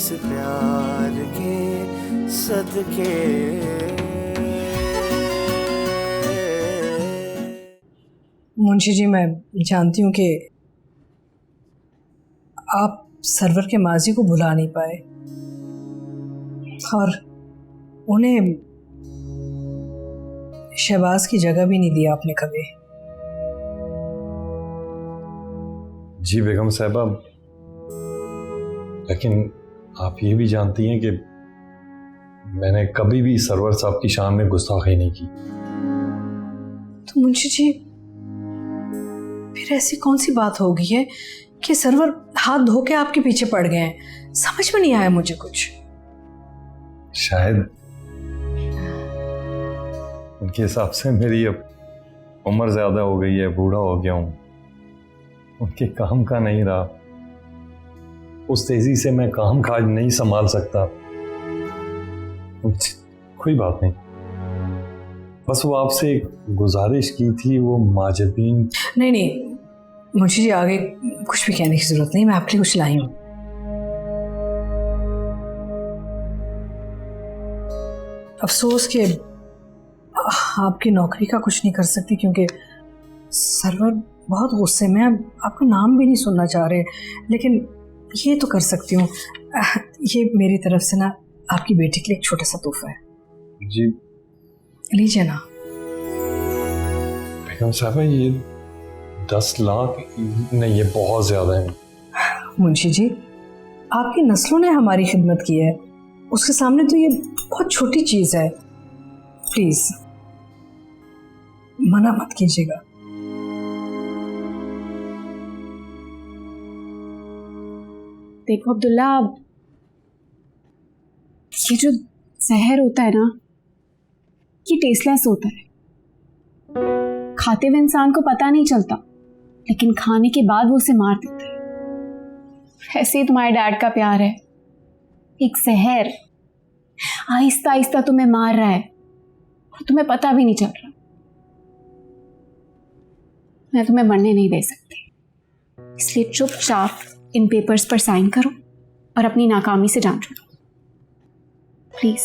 इस प्यार के सदके। मुंशी जी, मैं जानती हूँ कि आप सरवर के माजी को भुला नहीं पाए और उन्हें शहबाज की जगह भी नहीं दी आपने कभी। जी बेगम साहबा, लेकिन आप ये भी जानती हैं कि मैंने कभी भी सरवर साहब की शान में गुस्ताखी नहीं की। तो मुंशी जी, फिर ऐसी कौन सी बात हो गई है कि सरवर हाथ धो के आपके पीछे पड़ गए हैं? समझ में नहीं आया मुझे कुछ। शायद उनके हिसाब से मेरी अब उम्र ज्यादा हो गई है, बूढ़ा हो गया हूं, उनके काम का नहीं रहा, उस तेजी से मैं काम काज नहीं संभाल सकता। कोई बात नहीं, बस वो आपसे एक गुजारिश की थी, वो माजबीन। नहीं नहीं मुंशी जी, आगे कुछ भी कहने की जरूरत नहीं, मैं आपके लिए कुछ लाई हूं। अफसोस कि आपकी नौकरी का कुछ नहीं कर सकती क्योंकि सरवर बहुत गुस्से में, आपका नाम भी नहीं सुनना चाह रहे, लेकिन ये तो कर सकती हूँ। ये मेरी तरफ से ना आपकी बेटी के लिए एक छोटा सा तोहफा है। जी लीजिए ना। बेगम साहबा, ये 10 लाख नहीं, ये बहुत ज्यादा है। मुंशी जी, आपकी नस्लों ने हमारी खिदमत की है, उसके सामने तो ये बहुत छोटी चीज है। प्लीज मना मत कीजिएगा। देखो अब्दुल्ला, ये जो जहर होता है ना, ये टेस्टलेस होता है। खाते हुए इंसान को पता नहीं चलता, लेकिन खाने के बाद वो उसे मार देता है। ऐसे ही तुम्हारे डैड का प्यार है, एक जहर आहिस्ता आहिस्ता तुम्हें मार रहा है और तुम्हें पता भी नहीं चल रहा। मैं तुम्हें मरने नहीं दे सकती, इसलिए चुपचाप इन पेपर्स पर साइन करो और अपनी नाकामी से जान छुड़ो, प्लीज।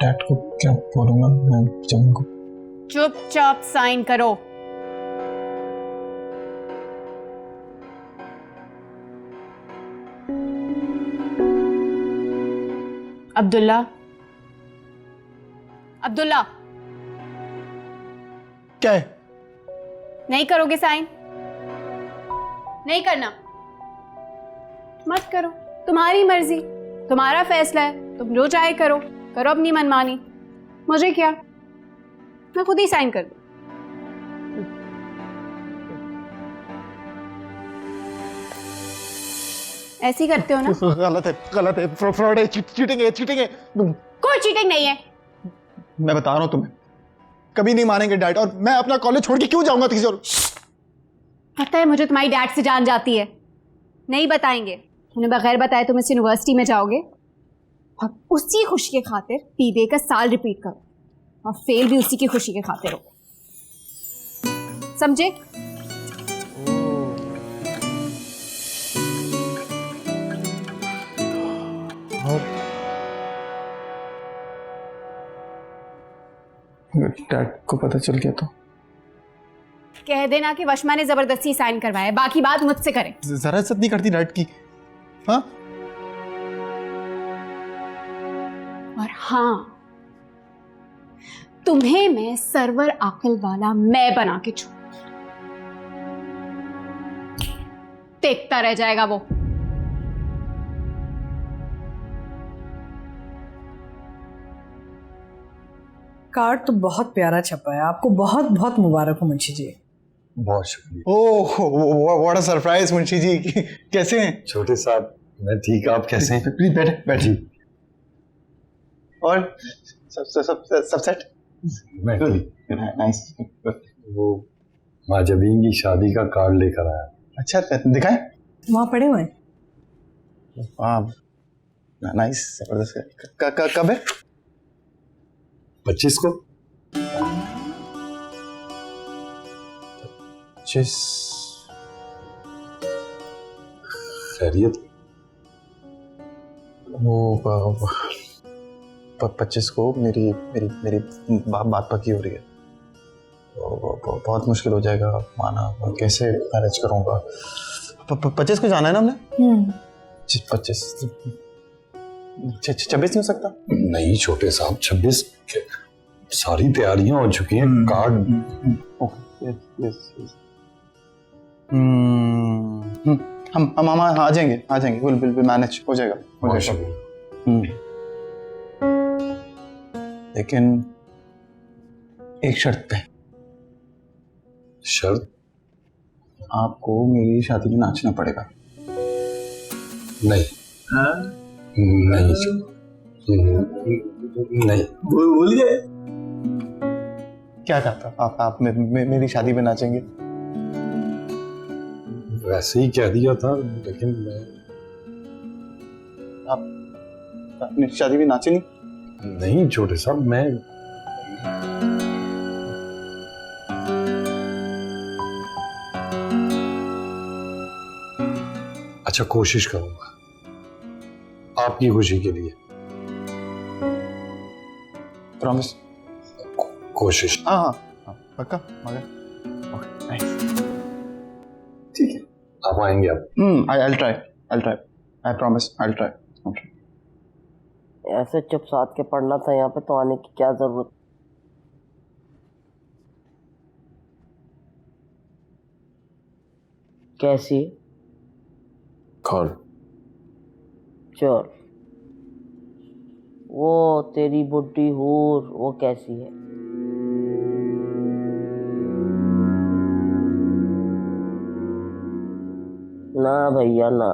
डैड को क्या बोलूंगा मैं जब उनको? चुपचाप साइन करो। अब्दुल्ला, अब्दुल्ला, क्या है? नहीं करोगे साइन? नहीं करना? मत करो, तुम्हारी मर्जी, तुम्हारा फैसला है, तुम जो चाहे करो, करो अपनी मनमानी। मुझे क्या, मैं खुद ही साइन कर दूं। ऐसे ही करते हो ना? गलत है, फ्रॉड है, चीटिंग है, चीटिंग है। कोई चीटिंग नहीं है। मैं बता रहा हूं तुम्हें, कभी नहीं मानेंगे डैड, और मैं अपना कॉलेज छोड़ के क्यों जाऊंगा किसी और? पता है मुझे तुम्हारी डैड से जान जाती है, नहीं बताएंगे। उन्हें बगैर बताए तुम इस यूनिवर्सिटी में जाओगे और उसी खुशी के खातिर बीबीए का साल रिपीट करो और फेल भी उसी की खुशी के खातिर हो, समझे? डैड को पता चल गया तो कह देना कि वशमा ने जबरदस्ती साइन करवाया, बाकी बात मुझसे करें। जरा इज्जत नहीं करती डैड की। हाँ, और हाँ, तुम्हें मैं सरवर आकिल वाला मैं बना के छोड़, देखता रह जाएगा वो। कार्ड तो बहुत प्यारा छपा है, आपको बहुत बहुत मुबारक हो मुंशी जी। बहुत शुक्रिया। Oh what a surprise Munshi ji. कैसे हैं? छोटे साहब, मैं ठीक, आप कैसे हैं? प्लीज बैठे बैठे। जी, और सब सेट? मैं ठीक। नाइस। वो माजबीन की शादी का कार्ड लेकर आया। अच्छा, दिखाएं? वहां पड़े हुए हैं। हाँ, नाइस, जबरदस्त। कब है? 25 को। 25 खैरियत? वो 25 को मेरी मेरी मेरी बात पक्की हो रही है। बहुत मुश्किल हो जाएगा माना, कैसे मैनेज करूंगा। 25 को जाना है ना हमने? 25 26 नहीं हो सकता? नहीं छोटे साहब, 26 सारी तैयारियां हो चुकी हैं। Card okay, yes. हम आ जाएंगे, बिल्कुल मैनेज हो जाएगा। लेकिन एक शर्त पे। शर्त? आपको मेरी शादी में नाचना पड़ेगा। नहीं। नहीं। भूल गए? क्या कहता आप मेरी शादी में नाचेंगे? वैसे ही कह दिया था, लेकिन मैं आप अपनी शादी में नाचे नहीं? नहीं छोटे साहब, मैं अच्छा कोशिश करूंगा आपकी खुशी के लिए। प्रॉमिस? कोशिश। हाँ, पक्का? Okay, nice. ठीक है, आप आएंगे? आप I'll try. I promise, I'll try. Okay. ऐसे चुप साथ के पढ़ना था, यहाँ पे तो आने की क्या जरूरत? कैसी? कौन? चोर? वो तेरी बुड्ढी हूर, वो कैसी है? ना भैया ना।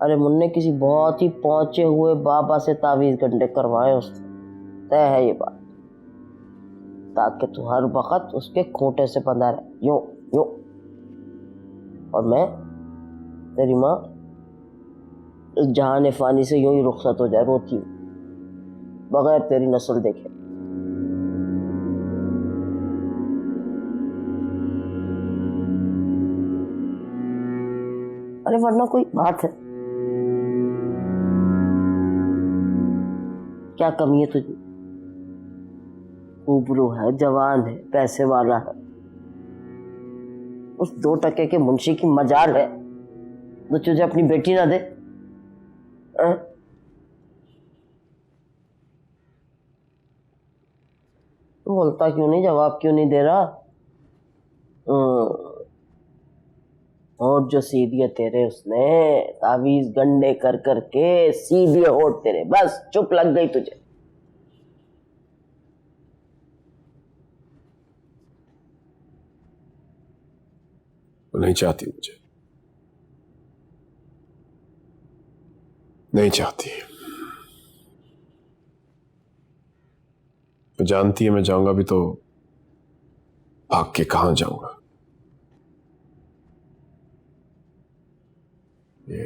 अरे मुन्ने किसी बहुत ही पहुंचे हुए बाबा से तावीज गंडे करवाए उसने, तय है ये बात, ताकि तू हर वक्त उसके खूंटे से बंधा रहे, यूं यूं। और मैं तेरी माँ इस जहान फानी से यूं ही रुखसत हो जाए, रोती हूँ, बगैर तेरी नस्ल देखे। अरे वरना कोई बात है? क्या कमी है तुझे? उबरू है, जवान है, पैसे वाला है, उस 2 टके के मुंशी की मजाल है तो तुझे अपनी बेटी ना दे? तू बोलता क्यों नहीं, जवाब क्यों नहीं दे रहा? होठ जो सी दिए तेरे उसने, तावीज गंडे कर करके सी दिए होठ तेरे, बस चुप लग गई तुझे। वो नहीं चाहती, मुझे नहीं चाहती। वो जानती है मैं जाऊंगा भी तो भाग के कहां जाऊंगा। ये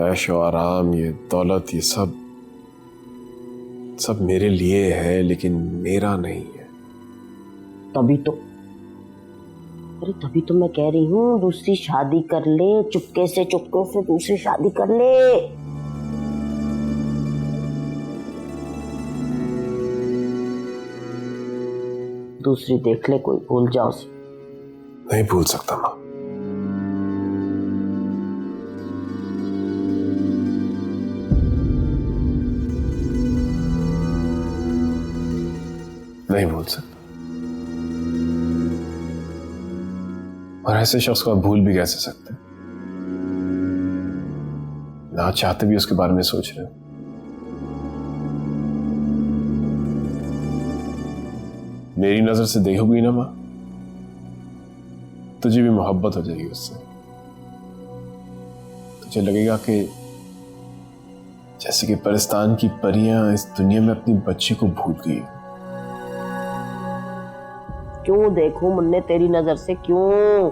ऐश और आराम, ये दौलत, ये सब मेरे लिए है, लेकिन मेरा नहीं है। तभी तो मैं कह रही हूँ दूसरी शादी कर ले, चुपके से दूसरी शादी कर ले। दूसरी देख ले, कोई भूल जाओ उसे। नहीं भूल सकता मां। नहीं भूल सकता। और ऐसे शख्स को आप भूल भी कैसे सकते हैं? ना चाहते भी उसके बारे में सोच रहे हो। मेरी नजर से देखोगी ना मां, तुझे भी मोहब्बत हो जाएगी उससे। तुझे लगेगा कि जैसे कि परिस्तान की परियां इस दुनिया में अपनी बच्ची को भूल गई। क्यों देखूं मुन्ने तेरी नजर से, क्यों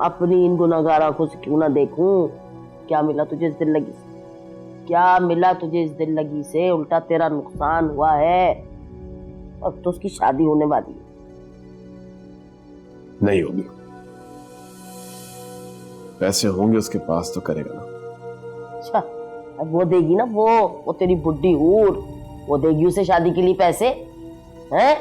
अपनी इन गुनाहगार आंखों से क्यों ना देखूं? क्या मिला तुझे इस जिंदगी से? क्या मिला तुझे इस जिंदगी से? उल्टा तेरा नुकसान हुआ है। अब तो उसकी शादी होने वाली है। नहीं होगी। पैसे होंगे उसके पास तो करेगा ना। अच्छा, अब वो देगी ना, वो तेरी बुड्ढी हूर, वो देगी उसे शादी के लिए पैसे हैं?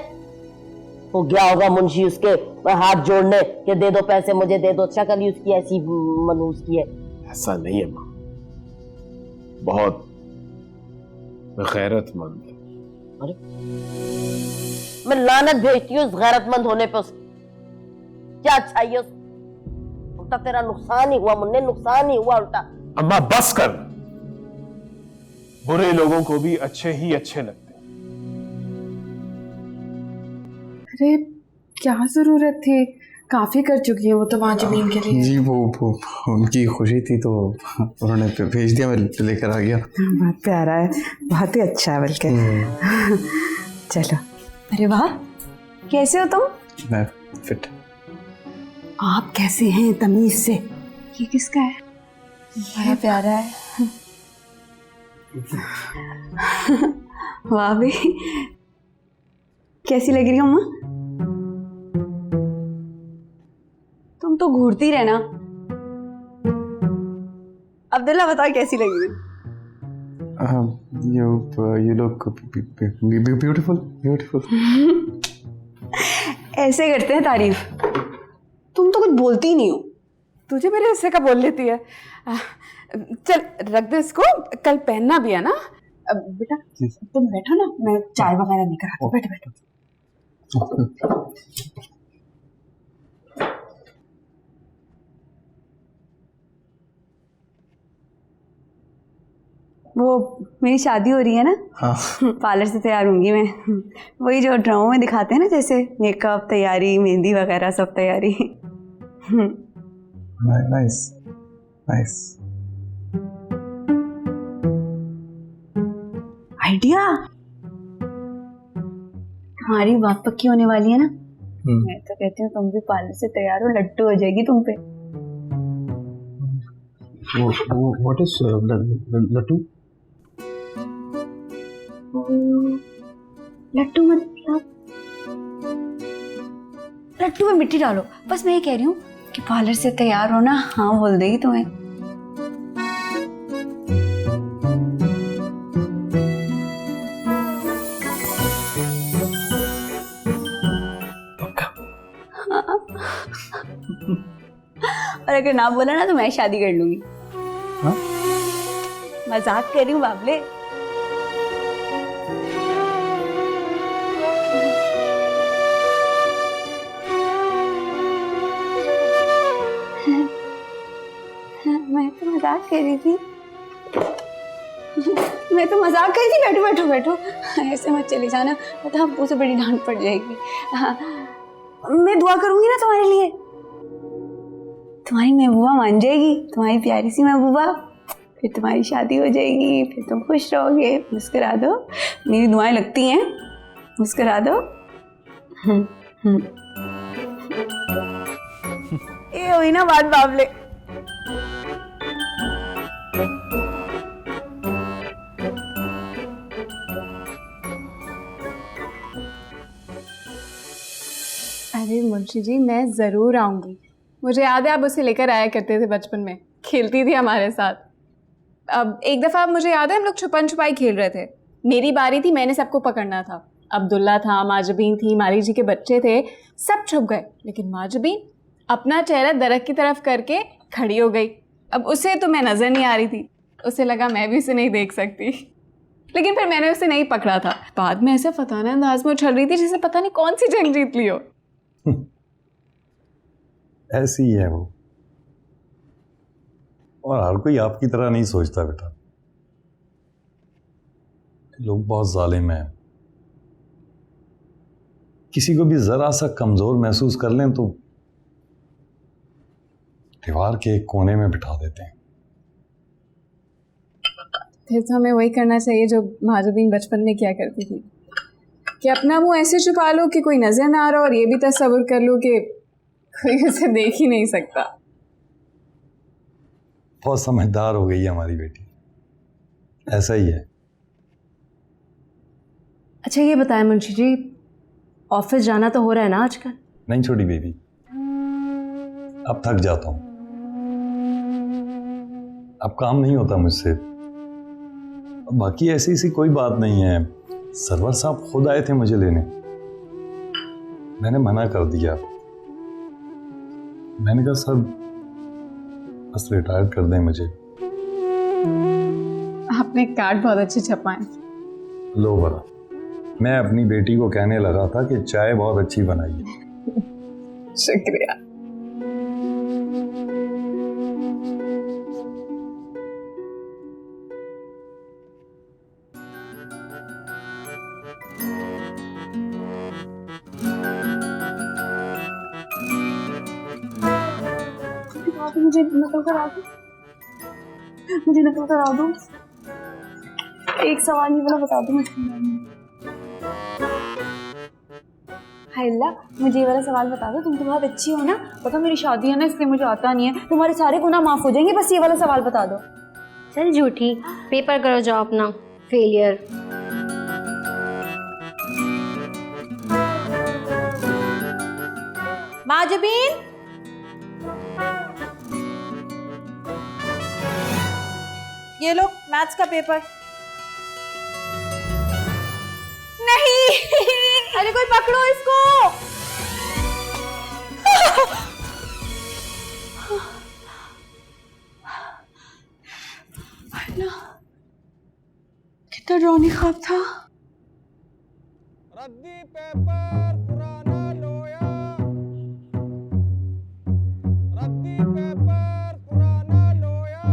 वो गया होगा मुंशी उसके हाथ जोड़ने कि दे दो पैसे मुझे, दे दो। शक्ल ही उसकी ऐसी मनहूस की है। ऐसा नहीं है माँ, बहुत गैरतमंद है। अरे मैं लानत भेजती हूँ उस गैरतमंद होने पे। उस क्या अच्छा है उल्टा तेरा नुकसान ही हुआ मुन्ने, नुकसान ही हुआ उल्टा। अम्मा बस कर। बुरे लोगों को भी अच्छे ही अच्छे लगते। अरे क्या जरूरत थी, काफी कर चुकी है वो तो वहाँ जमीन के लिए। जी वो उनकी खुशी थी तो उन्होंने भेज दिया, मैं लेकर आ गया। बहुत प्यारा है, बहुत ही अच्छा है बल्कि। चलो। अरे वाह, कैसे हो तुम? मैं फिट। आप कैसे हैं तमीज से? ये किसका है? बड़ा प्यारा है। वाह भी, कैसी लग रही हो अम्मा? तुम तो घूरती रहना। अब्दुल्ला बताओ कैसी लगी? you look beautiful. ऐसे करते हैं तारीफ। तुम तो कुछ बोलती ही नहीं हो। तुझे मेरे हिस्से का बोल लेती है। चल रख दे इसको, कल पहनना भी है ना। बेटा तुम बैठो ना, मैं चाय वगैरह लेकर आती हूँ। बैठो बैठो। वो मेरी शादी हो रही है ना। हाँ। पार्लर से तैयार होंगी मैं। वही जो ड्रामों में दिखाते हैं ना, जैसे मेकअप तैयारी, मेहंदी वगैरह सब तैयारी। नाइस। आइडिया। हमारी बात पक्की होने वाली है ना। मैं तो कहती हूँ तुम भी पार्लर से तैयार हो, लट्टू हो जाएगी तुम पे। What is लट्टू? लट्टू मतलब लट्टू में मिट्टी डालो। बस मैं ये कह रही हूँ कि पार्लर से तैयार हो ना, हाँ बोल देगी तुम्हें। और अगर ना बोला ना तो मैं शादी कर लूंगी। हाँ? मजाक कर रही हूँ बाबले। मैं तो मजाक कर रही थी। बैठो बैठो बैठो, ऐसे मत चले जाना, पता अब्बू से बड़ी डांट पड़ जाएगी। मैं दुआ करूंगी ना तुम्हारे लिए। तुम्हारी महबूबा मान जाएगी, तुम्हारी प्यारी सी महबूबा। फिर तुम्हारी शादी हो जाएगी, फिर तुम खुश रहोगे। मुस्कुरा दो, मेरी दुआएं लगती हैं। मुस्कुरा दो। ये हुई ना बात बाबले। अरे मुंशी जी, मैं ज़रूर आऊँगी। मुझे याद है आप उसे लेकर आया करते थे बचपन में, खेलती थी हमारे साथ। अब एक दफ़ा मुझे याद है हम लोग छुपन छुपाई खेल रहे थे। मेरी बारी थी, मैंने सबको पकड़ना था। अब्दुल्ला था, माजबीन थी, माली जी के बच्चे थे, सब छुप गए। लेकिन माजबीन अपना चेहरा दरख्त की तरफ करके खड़ी हो गई। अब उसे तो मैं नज़र नहीं आ रही थी, उसे लगा मैं भी उसे नहीं देख सकती। लेकिन फिर मैंने उसे नहीं पकड़ा था। बाद में ऐसा फताना अंदाज में उछल रही थी जैसे पता नहीं कौन सी जंग जीत ली हो। ऐसी ही है वो, और हर कोई आपकी तरह नहीं सोचता बेटा। लोग बहुत जालिम हैं, किसी को भी जरा सा कमजोर महसूस कर लें तो दीवार के एक कोने में बिठा देते हैं। फिर तो हमें वही करना चाहिए जो महाजबीन बचपन में किया करती थी, कि अपना मुंह ऐसे छुपा लो कि कोई नजर ना आ रहा, और ये भी तसव्वुर कर लो कि कोई उसे देख ही नहीं सकता। बहुत समझदार हो गई है हमारी बेटी, ऐसा ही है। अच्छा ये बताएं मुंशी जी, ऑफिस जाना तो हो रहा है ना आजकल? नहीं छोटी बेबी, अब थक जाता हूँ, अब काम नहीं होता मुझसे। बाकी ऐसी सी कोई बात नहीं है, सरवर साहब खुद आए थे मुझे लेने, मैंने मना कर दिया। मैंने कहा सर बस रिटायर कर दें मुझे। आपने कार्ड बहुत अच्छे छपाए। लो बड़ा, मैं अपनी बेटी को कहने लगा था कि चाय बहुत अच्छी बनाई है। शुक्रिया। मुझे नकल करा दो, मुझे नकल करा दो। एक सवाल ही वाला बता दो मुझे। हाय अल्लाह, मुझे ये वाला सवाल बता दो। तुम तो बहुत अच्छी हो ना, पता मेरी शादी है ना इसलिए मुझे आता नहीं है। तुम्हारे सारे गुनाह माफ हो जाएंगे, बस ये वाला सवाल बता दो। चल झूठी, पेपर करो जाओ अपना, फेलियर। माजबीन, ये लो मैथ्स का पेपर। नहीं, अरे कोई पकड़ो इसको। कितना डरावनी ख्वाब था। रद्दी पेपर पुराना लोया, रद्दी पेपर पुराना लोया।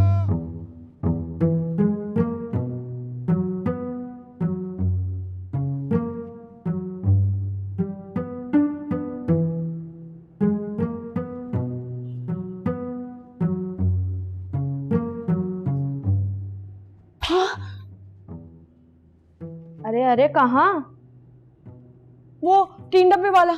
अरे अरे कहाँ? वो 3 डब्बे वाला।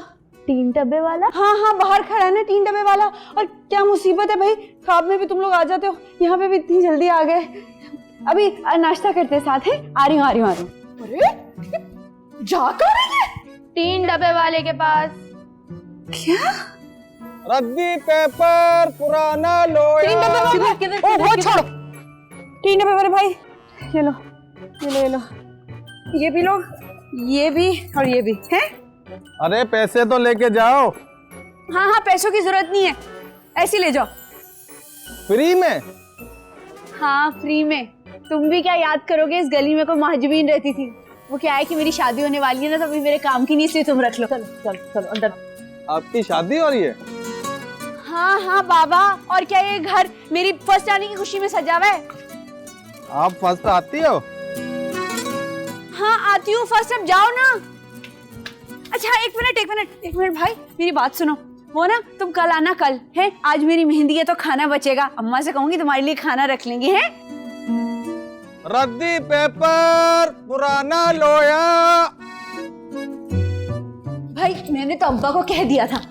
3 डब्बे वाला? हाँ हाँ, बाहर खड़ा है ना 3 डब्बे वाला। और क्या मुसीबत है भाई, ख्वाब में भी तुम लोग आ जाते हो, यहाँ पे भी इतनी जल्दी आ गए। अभी नाश्ता करते साथ है। आ रही हूँ। अरे जा कर रही है 3 डब्बे वाले के पास। क्या? रद्दी पेपर पुराना लोया। 3 डब्बे वाले? किधर वो छोड़ो, 3 डब्बे वाले भाई, ये लो ये लो, ये भी लो, ये भी और ये भी है। अरे पैसे तो लेके जाओ। हाँ हाँ, पैसों की जरूरत नहीं है, ऐसे ले जाओ। फ्री में? हाँ फ्री में। तुम भी क्या याद करोगे, इस गली में कोई महजबीन रहती थी। वो क्या है कि मेरी शादी होने वाली है ना, तो अभी मेरे काम की नहीं, इसलिए तुम रख लो। चलो अंदर। आपकी शादी हो रही है? हाँ हाँ बाबा, और क्या ये घर मेरी फर्स्ट आने की खुशी में सजा हुआ है। आप फर्स्ट आती हो? हाँ आती हूँ फर्स्ट, अब जाओ ना। अच्छा एक मिनट भाई, मेरी बात सुनो। वो ना तुम कल आना, कल है, आज मेरी मेहंदी है तो खाना बचेगा, अम्मा से कहूंगी तुम्हारे लिए खाना रख लेंगे हैं। रद्दी पेपर पुराना लोया। भाई मैंने तो अब्बा को कह दिया था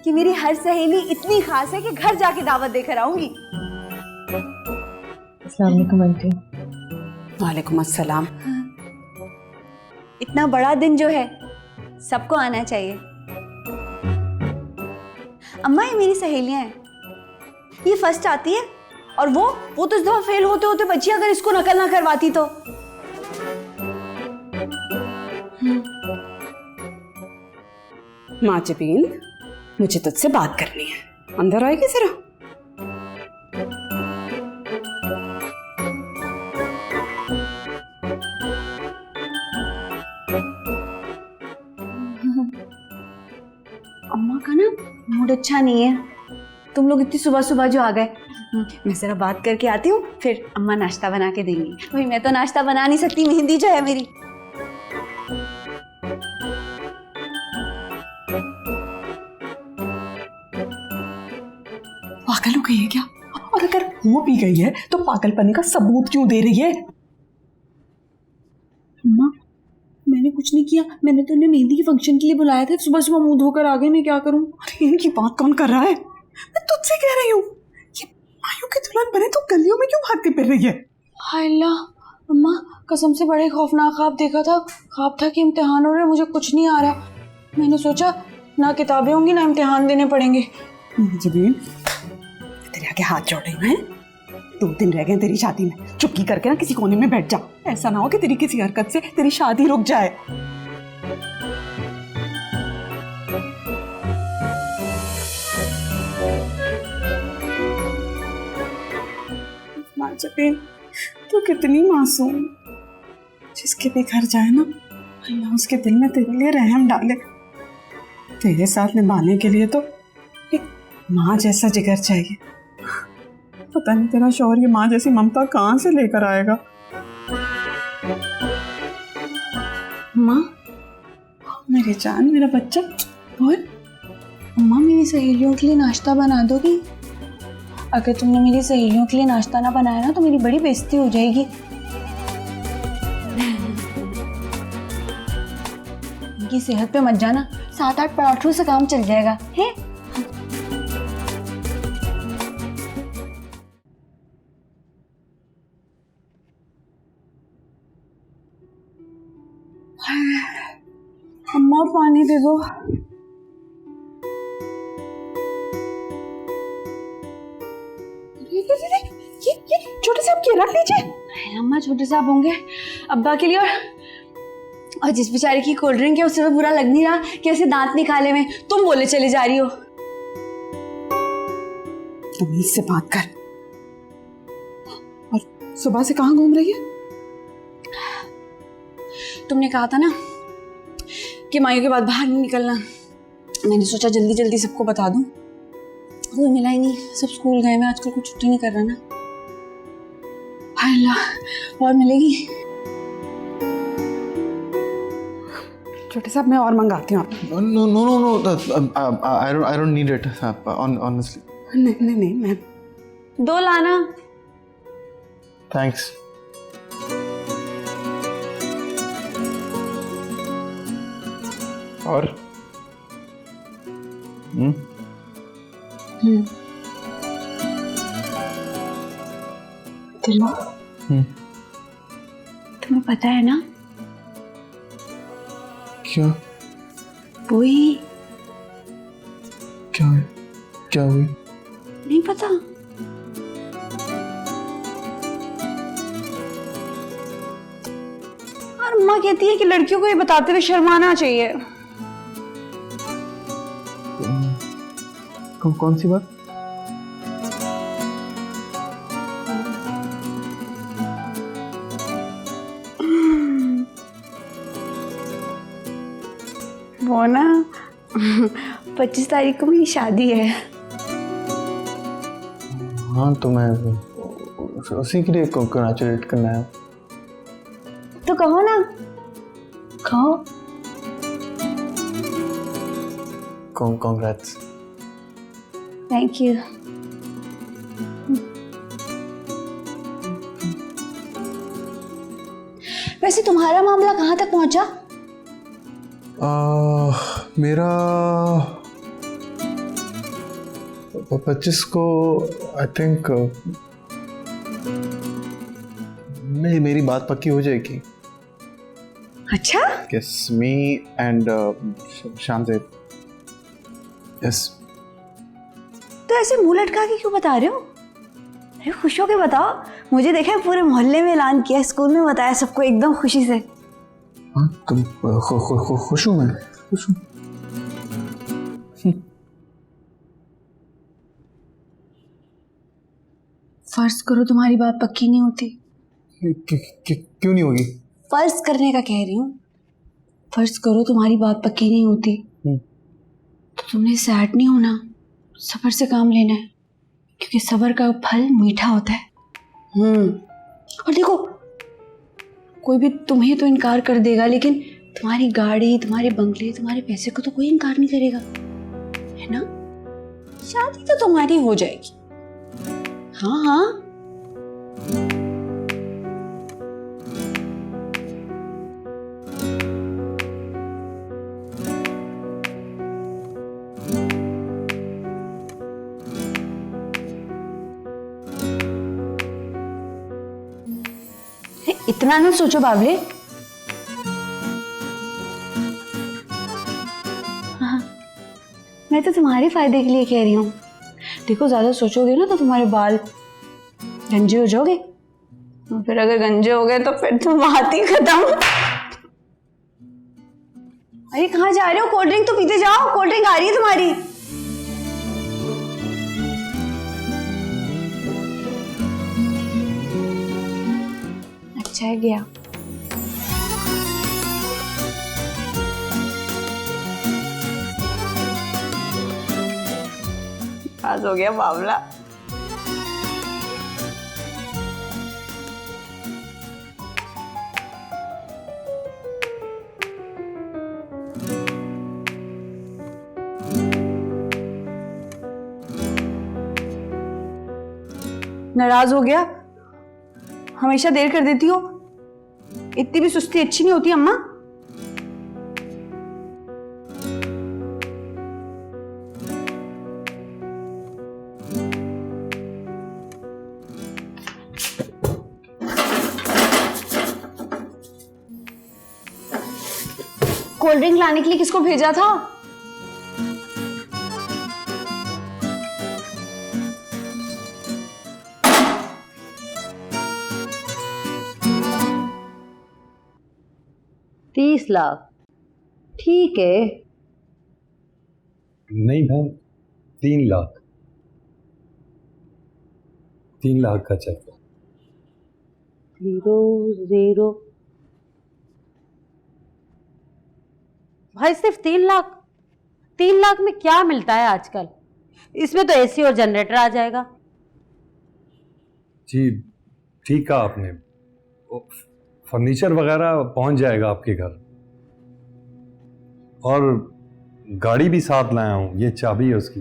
कि मेरी हर सहेली इतनी खास है कि घर जाके दावत देकर आऊंगी। अस्सलाम वालेकुम आंटी। वालेकुम अस्सलाम। इतना बड़ा दिन जो है सबको आना चाहिए। अम्मा ये मेरी सहेलियां हैं, ये फर्स्ट आती है, और वो तो इस दफा फेल होते होते बची, अगर इसको नकल ना करवाती तो। माजबीन, मुझे तुझसे बात करनी है, अंदर आएगी जरा। अम्मा का ना मूड अच्छा नहीं है, तुम लोग इतनी सुबह सुबह जो आ गए। मैं जरा बात करके आती हूँ, फिर अम्मा नाश्ता बना के देंगी। भाई मैं तो नाश्ता बना नहीं सकती, मेहंदी जो है मेरी। पागल हो गई है क्या? और अगर हो भी गई है तो पागलपने का सबूत क्यों दे रही है? अम्मा मैंने कुछ नहीं किया, मैंने तो उन्हें मेहंदी के फंक्शन के लिए बुलाया था, सुबह सुबह मुंह धोकर आ गए, मैं क्या करूं? अरे इनकी बात कौन कर रहा है? मैं तुझसे कह रही हूँ, ये हीरो की दुल्हन बने तो गलियों में क्यों भागती फिर रही है? हाय अल्लाह, अम्मा कसम से बड़े खौफनाक ख्वाब देखा था। ख्वाब था कि इम्तिहान हो रहे, मुझे कुछ नहीं आ रहा। मैंने सोचा ना किताबें होंगी ना इम्तिहान देने पड़ेंगे। जबीन, तेरे आगे हाथ जोड़ रही हूँ, हैं? 2 दिन रह गए तेरी शादी में, चुपकी करके ना किसी कोने में बैठ जा। ऐसा ना हो कि तेरी किसी हरकत से तेरी शादी रुक जाए। जबीन, तू कितनी मासूम। जिसके भी घर जाए ना, अल्लाह उसके दिल में तेरे लिए रहम डाले। तेरे साथ निभाने के लिए तो एक माँ जैसा जिगर चाहिए। पता नहीं तेरा शौहर ये माँ जैसी ममता कहाँ से लेकर आएगा। माँ, मेरी जान, मेरा बच्चा। और अम्मा मेरी सहेलियों के लिए नाश्ता बना दोगी? अगर तुमने मेरी सहेलियों के लिए नाश्ता ना बनाया ना तो मेरी बड़ी बेइज्जती हो जाएगी। इनकी सेहत पे मत जाना, 7-8 पराठों से काम चल जाएगा है। अम्मा पानी दे दो। ये छोटे साहब के रख लीजिए। अम्मा छोटे साहब होंगे अब्बा के लिए, और जिस बेचारे की कोल्ड ड्रिंक है उससे तो बुरा लग नहीं रहा कि ऐसे दांत निकाले में तुम बोले चले जा रही हो। तमीज से बात कर। और सुबह से कहाँ घूम रही है? तुमने कहा था ना कि माइयों के बाद बाहर नहीं निकलना, मैंने सोचा जल्दी जल्दी सबको बता दूं। कोई मिला ही नहीं, सब स्कूल गए। मैं आजकल कुछ छुट्टी नहीं कर रहा ना। हाय अल्लाह, और मिलेगी? छोटे साहब मैं और मंगाती हूँ। No no no no, I don't need it honestly. नहीं मैं 2 लाना। थैंक्स। और दिलो, तुम्हें पता है ना? क्या? वही। क्या है? क्या हुई? नहीं पता? और माँ कहती है कि लड़कियों को ये बताते हुए शर्माना चाहिए। कौन सी बात? वो ना 25 तारीख को मेरी शादी है। हाँ तो मैं उसी के लिए कंग्रेचुलेट करना है। तो कहो ना, कहो। कांग्रेट्स। Thank you. वैसे तुम्हारा मामला कहाँ तक पहुंचा? मेरा 25 को आई थिंक नहीं, मेरी बात पक्की हो जाएगी। अच्छा? Yes, me and Shanzeb. Yes. तो ऐसे मुंह लटका के क्यों बता रहे हो? अरे खुश होके बताओ। मुझे देखा है पूरे मोहल्ले में ऐलान किया, स्कूल में बताया सबको एकदम खुशी से। हाँ तुम खुश हूँ, मैं खुश हूँ। फर्ज करो तुम्हारी बात पक्की नहीं होती। क्यों नहीं होगी? फर्ज करने का कह रही हूँ। फर्ज करो तुम्हारी बात पक्की नहीं होती तो तुमने सैड नहीं होना, सब्र से काम लेना है, क्योंकि सब्र का फल मीठा होता है। और देखो, कोई भी तुम्हें तो इनकार कर देगा, लेकिन तुम्हारी गाड़ी, तुम्हारे बंगले, तुम्हारे पैसे को तो कोई इनकार नहीं करेगा, है ना? शादी तो तुम्हारी हो जाएगी। हाँ हाँ। इतना ना सोचो बाबले। हाँ, मैं तो तुम्हारे फायदे के लिए कह रही हूँ। देखो ज्यादा सोचोगे ना तो तुम्हारे बाल गंजे हो जाओगे, और फिर अगर गंजे हो गए तो फिर तुम बात ही खत्म। अरे कहाँ जा रहे हो? कोल्ड ड्रिंक तो पीते जाओ, कोल्ड ड्रिंक आ रही है तुम्हारी। अच्छा है गया। पास हो गया बावला। नाराज हो गया? हमेशा देर कर देती हो। इतनी भी सुस्ती अच्छी नहीं होती अम्मा। कोल्ड ड्रिंक लाने के लिए किसको भेजा था? तीस लाख ठीक है। नहीं बहन, 3 लाख, 3 लाख का चेक। 0 भाई सिर्फ 3 लाख? 3 लाख में क्या मिलता है आजकल? इसमें तो एसी और जनरेटर आ जाएगा। जी ठीक कहा आपने, फर्नीचर वगैरह पहुंच जाएगा आपके घर, और गाड़ी भी साथ लाया हूं, ये चाबी है उसकी।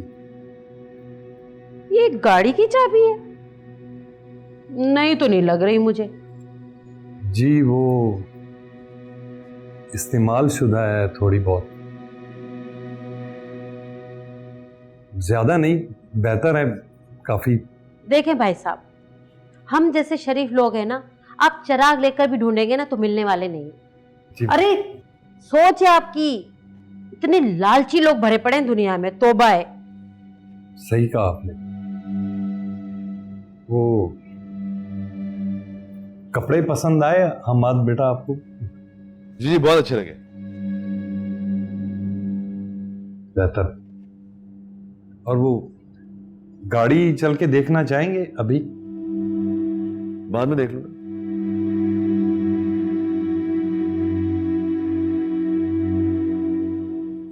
ये गाड़ी की चाबी है? नहीं तो नहीं लग रही मुझे। जी वो इस्तेमाल शुदा है थोड़ी बहुत, ज्यादा नहीं, बेहतर है काफी। देखें भाई साहब, हम जैसे शरीफ लोग हैं ना, आप चिराग लेकर भी ढूंढेंगे ना तो मिलने वाले नहीं। अरे सोच है आपकी, इतने लालची लोग भरे पड़े हैं दुनिया में, तौबा है। सही कहा आपने। वो कपड़े पसंद आए हमाद बेटा आपको? जी बहुत अच्छे लगे। बेहतर। और वो गाड़ी चल के देखना चाहेंगे अभी? बाद में देख लूंगा।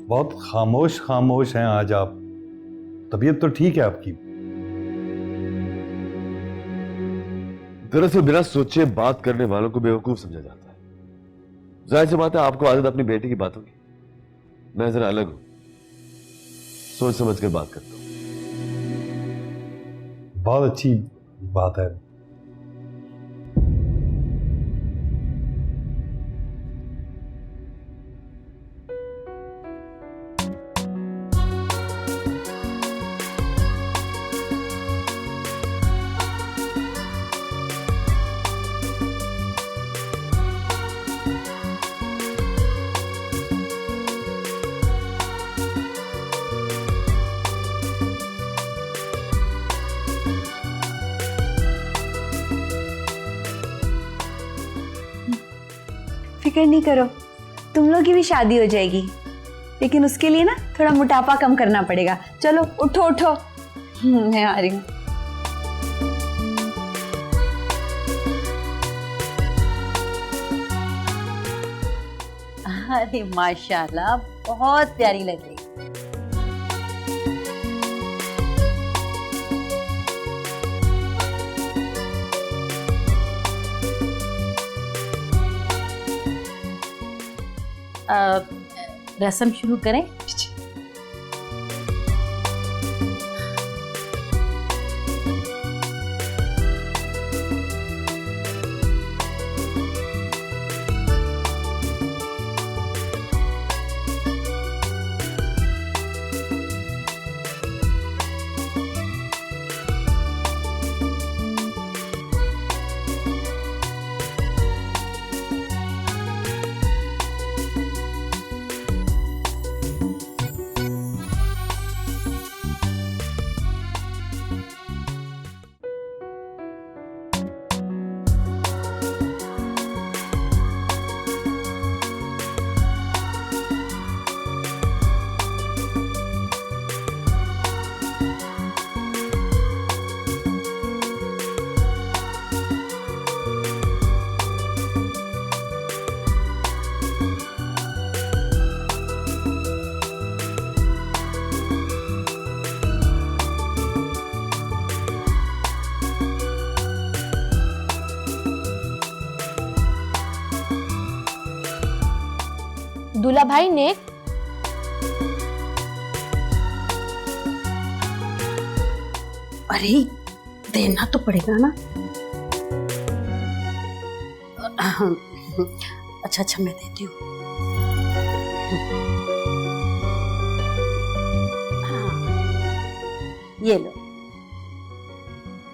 बहुत खामोश खामोश हैं आज आप, तबीयत तो ठीक है आपकी? दरअसल बिना सोचे बात करने वालों को बेवकूफ समझा जाता है। जाहिर सी बात है आपको आदत अपनी बेटी की बातों की, मैं जरा अलग हूं, सोच समझ कर बात करता हूं। बहुत अच्छी बात है। फिक्र नहीं करो, तुम लोग की भी शादी हो जाएगी, लेकिन उसके लिए ना थोड़ा मोटापा कम करना पड़ेगा। चलो उठो उठो, मैं आ रही हूँ। अरे माशाल्लाह, बहुत प्यारी लग रही। रस्म शुरू करें? दूल्हा भाई नेक। अरे देना तो पड़ेगा ना। अच्छा मैं देती हूँ। हाँ, ये लो।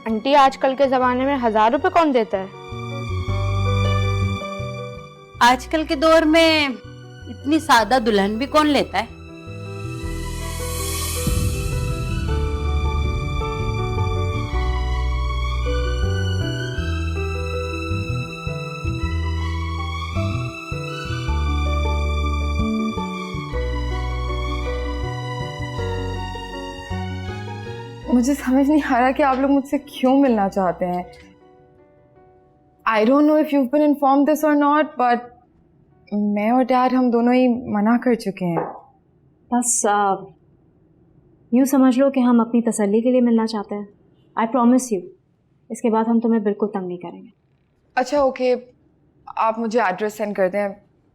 आंटी आजकल के जमाने में 1000 रुपए कौन देता है? आजकल के दौर में इतनी सादा दुल्हन भी कौन लेता है। मुझे समझ नहीं आ रहा कि आप लोग मुझसे क्यों मिलना चाहते हैं। I don't know if you been inform this or not, but मैं और डैड हम दोनों ही मना कर चुके हैं। बस यूँ समझ लो कि हम अपनी तसल्ली के लिए मिलना चाहते हैं। आई प्रॉमिस यू, इसके बाद हम तुम्हें बिल्कुल तंग नहीं करेंगे। अच्छा ओके, आप मुझे एड्रेस सेंड कर दें, I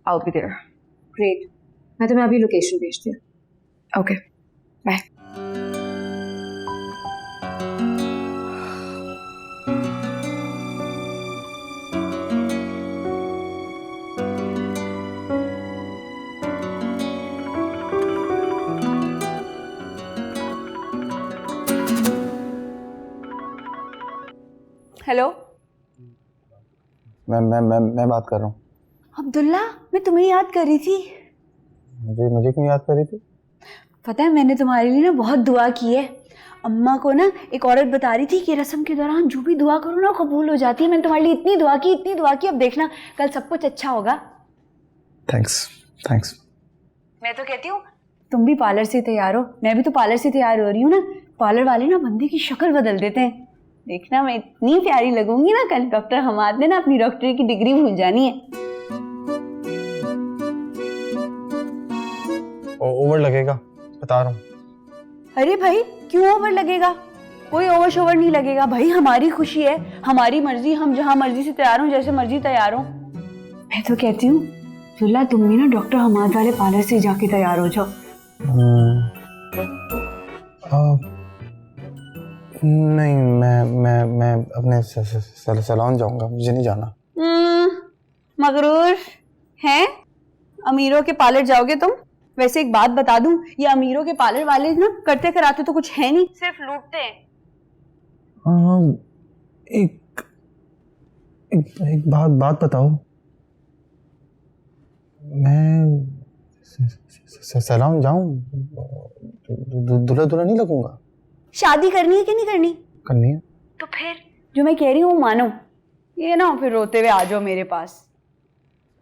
will be there. Great, मैं तुम्हें अभी लोकेशन भेजती हूँ। Okay bye. हेलो, मैं बात कर रहा हूँ। अब्दुल्ला, मैं तुम्हें याद कर रही थी। मुझे क्यों याद कर रही थी? पता है मैंने तुम्हारे लिए ना बहुत दुआ की है। अम्मा को ना एक औरत बता रही थी कि रस्म के दौरान जो भी दुआ करो ना कबूल हो जाती है। मैंने तुम्हारे लिए इतनी दुआ की, अब देखना कल सब कुछ अच्छा होगा। थैंक्स। मैं तो कहती हूँ तुम भी पार्लर से तैयार हो, मैं भी तो पार्लर से तैयार हो रही हूँ ना। पार्लर वाले ना बंदे की शक्ल बदल देते हैं। देखना मैं इतनी प्यारी लगूंगी ना कल। डॉक्टर हमाद ने ना अपनी डॉक्टरी की डिग्री भूल जानी है। ओवर लगेगा, बता रहा हूँ। अरे भाई क्यों ओवर लगेगा? कोई ओवर शोवर नहीं लगेगा भाई। हमारी खुशी है, हमारी मर्जी, हम जहाँ मर्जी से तैयार हो, जैसे मर्जी तैयार हो। मैं तो कहती हूँ दुल्ला तुम भी ना डॉक्टर हमाद वाले पार्लर से जाके तैयार हो जाओ। नहीं, मैं अपने सैलून जाऊंगा, मुझे नहीं जाना। मगरूर हैं? अमीरों के पार्लर जाओगे तुम? वैसे एक बात बता दूं, ये अमीरों के पार्लर वाले ना करते कराते तो कुछ है नहीं, सिर्फ लूटते हैं। एक बात बताओ, मैं सैलून जाऊं, दूल्हा नहीं लगूंगा। शादी करनी है कि नहीं करनी? करनी है। तो फिर जो मैं कह रही हूँ मानो, ये ना फिर रोते हुए आ जाओ मेरे पास।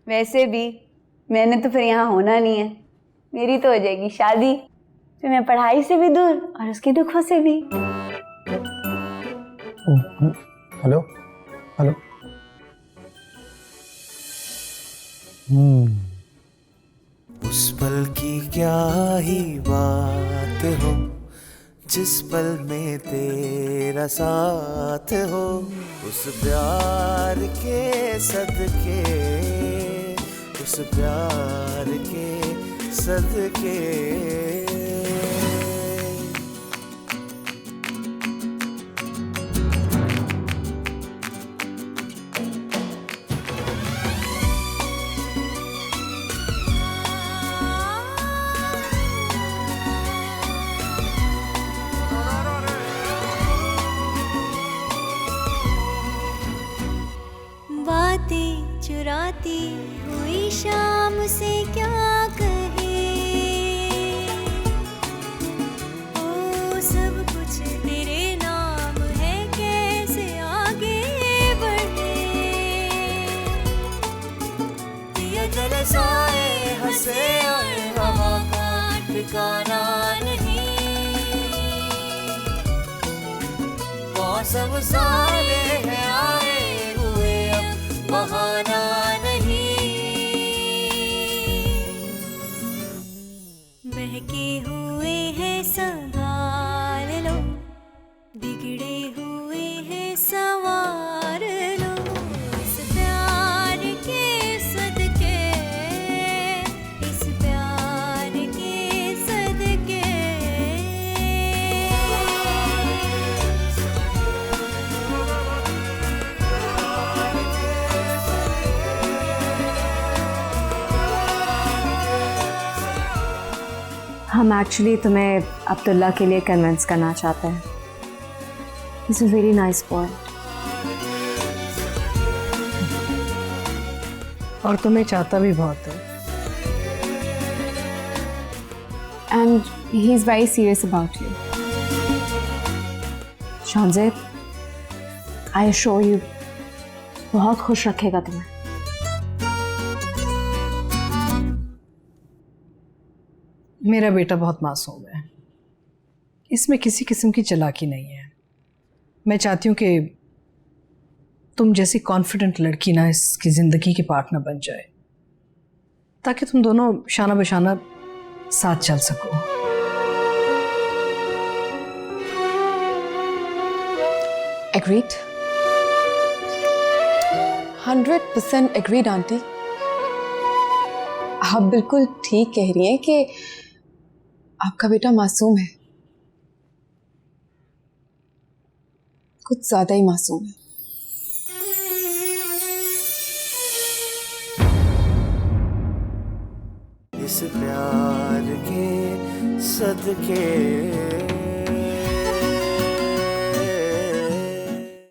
वैसे भी मैंने तो फिर यहाँ होना नहीं है, मेरी तो हो जाएगी शादी, फिर मैं पढ़ाई से भी दूर और उसके दुखों से भी। हेलो। उस पल की क्या ही बात हो, जिस पल में तेरा साथ हो, उस प्यार के सदके, उस प्यार के सदके। बातें चुराती हुई शाम से क्या कहे, ओ सब कुछ तेरे नाम है, कैसे आगे बढ़े। दिया जलसाए हंसे और हवा का ठिकाना नहीं, मौसम सारे हैं आए हुए अब बहाना नहीं। बहके हुए हैं संभाल लो, बिगड़े हुए हैं संवार लो, इस प्यार के सदके, इस हम एक्चुअली तुम्हें अब्दुल्ला के लिए कन्विंस करना चाहते हैं। It's a very nice boy. और तुम्हें चाहता भी बहुत है। And he is very serious about you. Shanzeb, I assure you, बहुत खुश रखेगा तुम्हें। मेरा बेटा बहुत मासूम है, इसमें किसी किस्म की चालाकी नहीं है। मैं चाहती हूँ कि तुम जैसी कॉन्फिडेंट लड़की ना इसकी ज़िंदगी की पार्टनर बन जाए, ताकि तुम दोनों शाना बशाना साथ चल सको। Agreed, 100% agreed aunty. आप बिल्कुल ठीक कह रही हैं कि आपका बेटा मासूम है, कुछ ज्यादा ही मासूम है। इस प्यार के सदके